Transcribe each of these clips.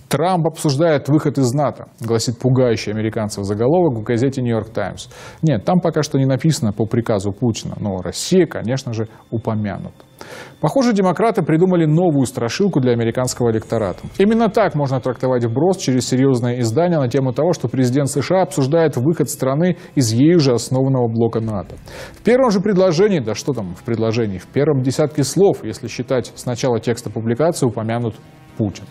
Трамп обсуждает выход из НАТО, гласит пугающий американцев заголовок в газете «Нью-Йорк Таймс». Нет, там пока что не написано по приказу Путина, но Россия, конечно же, упомянута. Похоже, демократы придумали новую страшилку для американского электората. Именно так можно трактовать вброс через серьезное издание на тему того, что президент США обсуждает выход страны из ею же основанного блока НАТО. В первом же предложении, да что там в предложении, в первом десятке слов, если считать с начала текста публикации, упомянут Путин.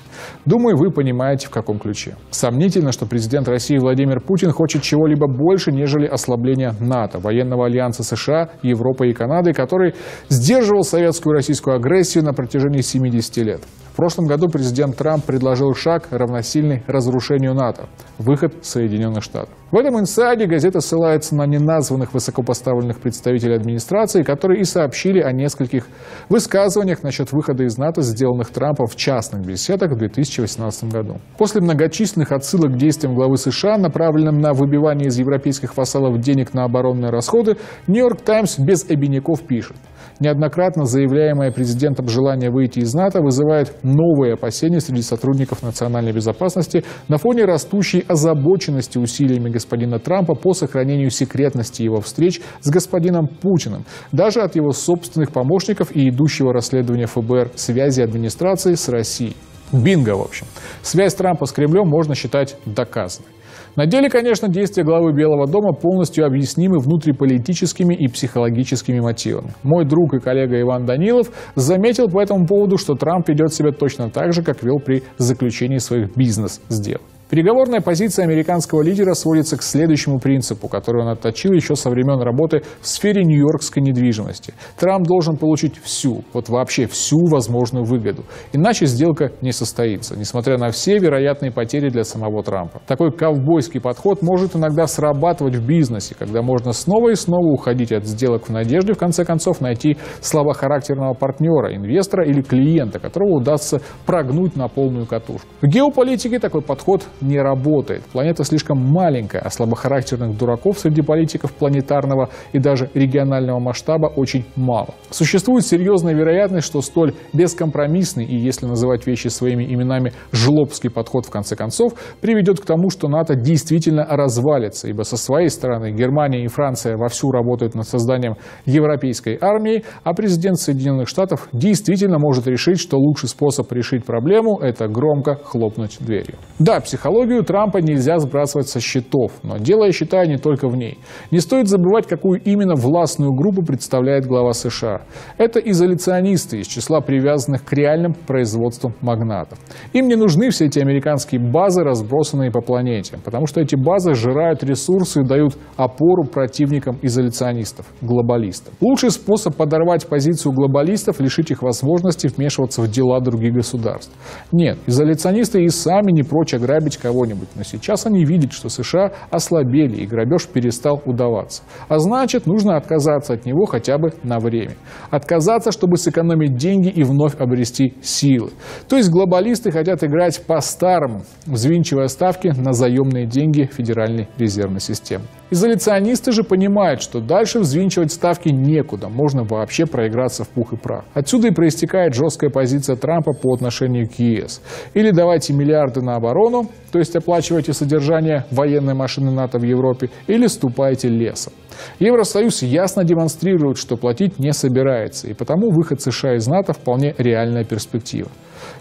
Думаю, вы понимаете, в каком ключе. Сомнительно, что президент России Владимир Путин хочет чего-либо больше, нежели ослабления НАТО, военного альянса США, Европы и Канады, который сдерживал советскую и российскую агрессию на протяжении 70 лет. В прошлом году президент Трамп предложил шаг, равносильный разрушению НАТО – выход Соединенных Штатов. В этом инсайде газета ссылается на неназванных высокопоставленных представителей администрации, которые и сообщили о нескольких высказываниях насчет выхода из НАТО, сделанных Трампом в частных беседах в 2018 году. После многочисленных отсылок к действиям главы США, направленным на выбивание из европейских вассалов денег на оборонные расходы, «Нью-Йорк Таймс» без обиняков пишет: неоднократно заявляемое президентом желание выйти из НАТО вызывает новые опасения среди сотрудников национальной безопасности на фоне растущей озабоченности усилиями господина Трампа по сохранению секретности его встреч с господином Путиным, даже от его собственных помощников и идущего расследования ФБР связи администрации с Россией. Бинго, в общем. Связь Трампа с Кремлем можно считать доказанной. На деле, конечно, действия главы Белого дома полностью объяснимы внутриполитическими и психологическими мотивами. Мой друг и коллега Иван Данилов заметил по этому поводу, что Трамп ведет себя точно так же, как вел при заключении своих бизнес-сделок. Переговорная позиция американского лидера сводится к следующему принципу, который он отточил еще со времен работы в сфере нью-йоркской недвижимости. Трамп должен получить всю, вот вообще всю возможную выгоду. Иначе сделка не состоится, несмотря на все вероятные потери для самого Трампа. Такой ковбойский подход может иногда срабатывать в бизнесе, когда можно снова и снова уходить от сделок в надежде, в конце концов, найти слабохарактерного партнера, инвестора или клиента, которого удастся прогнуть на полную катушку. В геополитике такой подход не работает. Планета слишком маленькая, а слабохарактерных дураков среди политиков планетарного и даже регионального масштаба очень мало. Существует серьезная вероятность, что столь бескомпромиссный и, если называть вещи своими именами, жлобский подход в конце концов приведет к тому, что НАТО действительно развалится, ибо со своей стороны Германия и Франция вовсю работают над созданием европейской армии, а президент Соединенных Штатов действительно может решить, что лучший способ решить проблему – это громко хлопнуть дверью. Да, психологию Трампа нельзя сбрасывать со счетов, но дело, я считаю, не только в ней. Не стоит забывать, какую именно властную группу представляет глава США. Это изоляционисты из числа привязанных к реальным производствам магнатов. Им не нужны все эти американские базы, разбросанные по планете, потому что эти базы сжирают ресурсы и дают опору противникам изоляционистов, глобалистов. Лучший способ подорвать позицию глобалистов – лишить их возможности вмешиваться в дела других государств. Нет, изоляционисты и сами не прочь ограбить кого-нибудь, но сейчас они видят, что США ослабели и грабеж перестал удаваться. А значит, нужно отказаться от него хотя бы на время. Отказаться, чтобы сэкономить деньги и вновь обрести силы. То есть глобалисты хотят играть по-старому, взвинчивая ставки на заемные деньги Федеральной резервной системы. Изоляционисты же понимают, что дальше взвинчивать ставки некуда, можно вообще проиграться в пух и прах. Отсюда и проистекает жесткая позиция Трампа по отношению к ЕС. Или давайте миллиарды на оборону, то есть оплачивайте содержание военной машины НАТО в Европе, или ступайте лесом. Евросоюз ясно демонстрирует, что платить не собирается, и потому выход США из НАТО вполне реальная перспектива.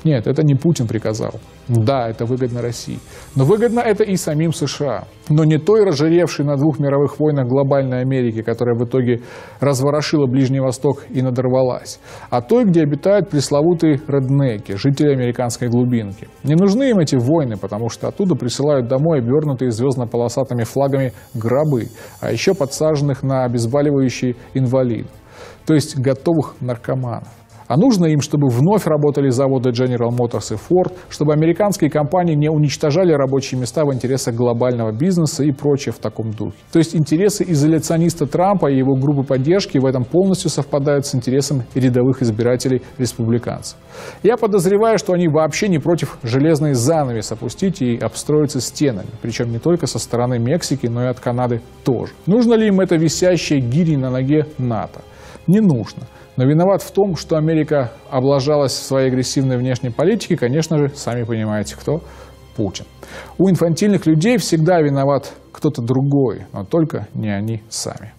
Нет, это не Путин приказал. Да, это выгодно России. Но выгодно это и самим США. Но не той разжиревшей на 2 мировых войнах глобальной Америке, которая в итоге разворошила Ближний Восток и надорвалась, а той, где обитают пресловутые реднеки, жители американской глубинки. Не нужны им эти войны, потому что оттуда присылают домой обернутые звездно-полосатыми флагами гробы, а еще подсаженных на обезболивающие инвалидов, то есть готовых наркоманов. А нужно им, чтобы вновь работали заводы General Motors и Ford, чтобы американские компании не уничтожали рабочие места в интересах глобального бизнеса и прочее в таком духе. То есть интересы изоляциониста Трампа и его группы поддержки в этом полностью совпадают с интересами рядовых избирателей республиканцев. Я подозреваю, что они вообще не против железный занавес опустить и обстроиться стенами, причем не только со стороны Мексики, но и от Канады тоже. Нужно ли им это висящее гири на ноге НАТО? не нужно. Но виноват в том, что Америка облажалась в своей агрессивной внешней политике, конечно же, сами понимаете, кто? Путин. У инфантильных людей всегда виноват кто-то другой, но только не они сами.